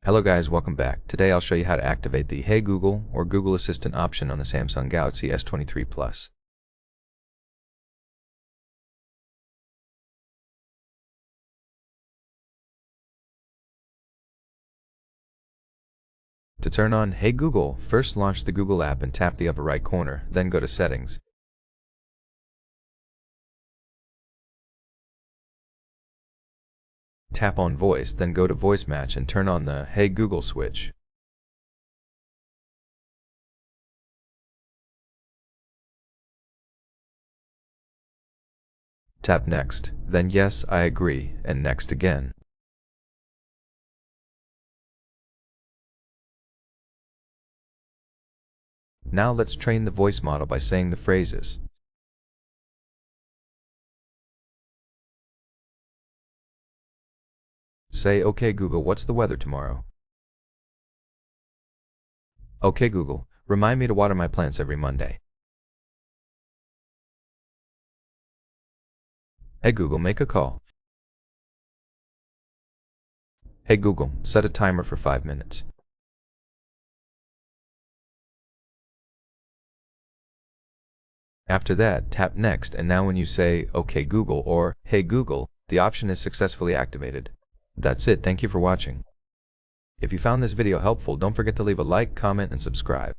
Hello guys, welcome back. Today I'll show you how to activate the Hey Google or Google Assistant option on the Samsung Galaxy S23 Plus. To turn on Hey Google, first launch the Google app and tap the upper right corner, then go to Settings. Tap on Voice, then go to Voice Match and turn on the Hey Google switch. Tap Next, then Yes, I agree, and Next again. Now let's train the voice model by saying the phrases. Say, "Okay Google, what's the weather tomorrow?" "Okay Google, remind me to water my plants every Monday." "Hey Google, make a call." "Hey Google, set a timer for 5 minutes." After that, tap Next, and now when you say, "Okay Google" or "Hey Google," the option is successfully activated. That's it, thank you for watching. If you found this video helpful, don't forget to leave a like, comment, and subscribe.